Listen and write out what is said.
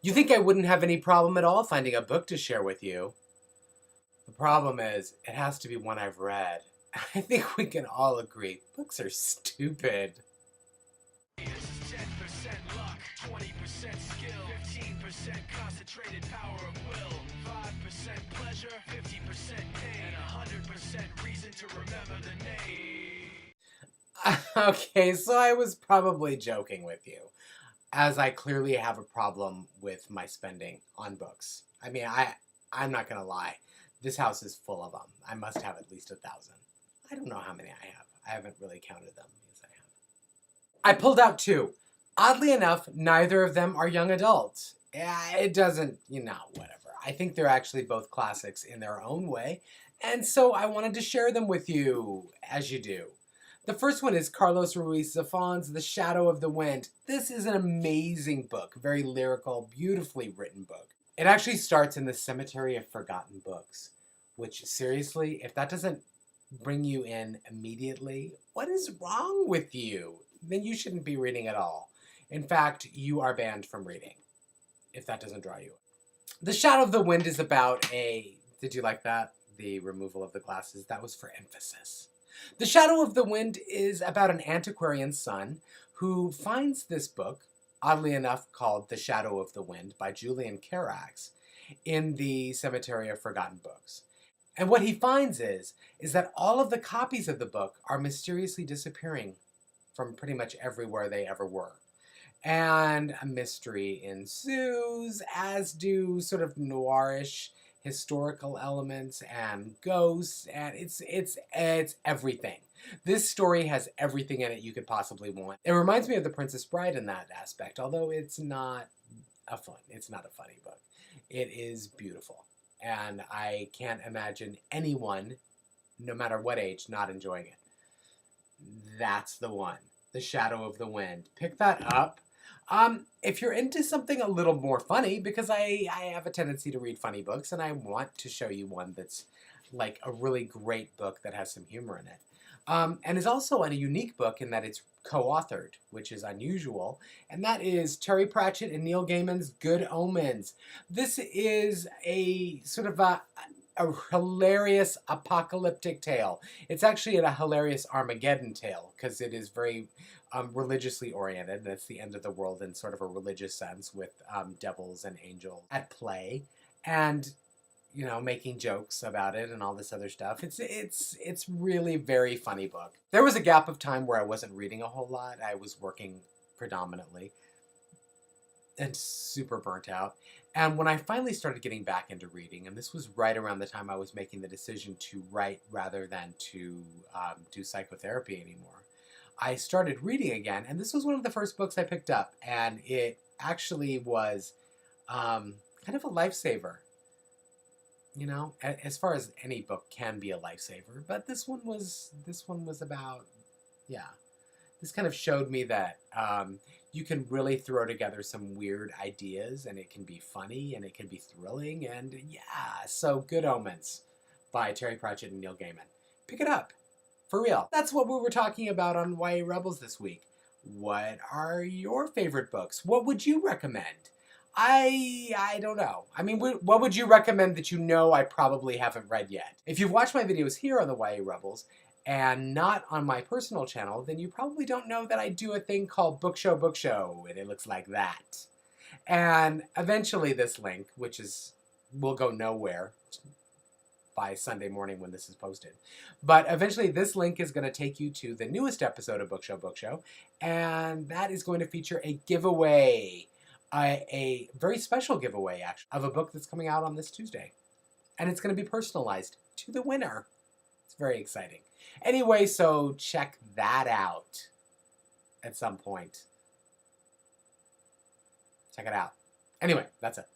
You think I wouldn't have any problem at all finding a book to share with you? The problem is, it has to be one I've read. I think we can all agree, books are stupid. This is 10% luck, 20% skill, 15% concentrated power of will, 5% pleasure, 50% pain, and 100% reason to remember the name. Okay, so I was probably joking with you, as I clearly have a problem with my spending on books. I mean, I'm not gonna lie. This house is full of them. I must have at least 1,000. I don't know how many I have. I haven't really counted them. Yes, I have. I pulled out 2. Oddly enough, neither of them are young adults. Yeah, it doesn't, whatever. I think they're actually both classics in their own way, and so I wanted to share them with you, as you do. The first one is Carlos Ruiz Zafón's The Shadow of the Wind. This is an amazing book, very lyrical, beautifully written book. It actually starts in the Cemetery of Forgotten Books, which, seriously, if that doesn't bring you in immediately, what is wrong with you? Then you shouldn't be reading at all. In fact, you are banned from reading, if that doesn't draw you in. The Shadow of the Wind is about did you like that? The removal of the glasses, that was for emphasis. The Shadow of the Wind is about an antiquarian's son who finds this book, oddly enough called The Shadow of the Wind by Julian Carax, in the Cemetery of Forgotten Books. And what he finds is that all of the copies of the book are mysteriously disappearing from pretty much everywhere they ever were. And a mystery ensues, as do sort of noirish historical elements and ghosts, and it's everything. This story has everything in it you could possibly want. It reminds me of The Princess Bride in that aspect, although it's not a funny book. It is beautiful, and I can't imagine anyone, no matter what age, not enjoying it. That's the one. The Shadow of the Wind. Pick that up. If you're into something a little more funny, because I have a tendency to read funny books, and I want to show you one that's like a really great book that has some humor in it. And is also a unique book in that it's co-authored, which is unusual, and that is Terry Pratchett and Neil Gaiman's Good Omens. This is a sort of a hilarious apocalyptic tale. It's actually a hilarious Armageddon tale, because it is very religiously oriented, and it's the end of the world in sort of a religious sense, with devils and angels at play, and making jokes about it and all this other stuff. It's really very funny book. There was a gap of time where I wasn't reading a whole lot. I was working predominantly and super burnt out. And when I finally started getting back into reading, and this was right around the time I was making the decision to write rather than to do psychotherapy anymore, I started reading again, and this was one of the first books I picked up, and it actually was kind of a lifesaver. As far as any book can be a lifesaver, but this one was about, this kind of showed me that you can really throw together some weird ideas, and it can be funny, and it can be thrilling, and so Good Omens by Terry Pratchett and Neil Gaiman. Pick it up. For real. That's what we were talking about on YA Rebels this week. What are your favorite books? What would you recommend? I don't know. I mean, what would you recommend that I probably haven't read yet? If you've watched my videos here on the YA Rebels and not on my personal channel, then you probably don't know that I do a thing called Book Show, and it looks like that. And eventually this link, which will go nowhere by Sunday morning when this is posted, but eventually this link is going to take you to the newest episode of Book Show, and that is going to feature a giveaway. A very special giveaway, actually, of a book that's coming out on this Tuesday. And it's going to be personalized to the winner. It's very exciting. Anyway, so check that out at some point. Check it out. Anyway, that's it.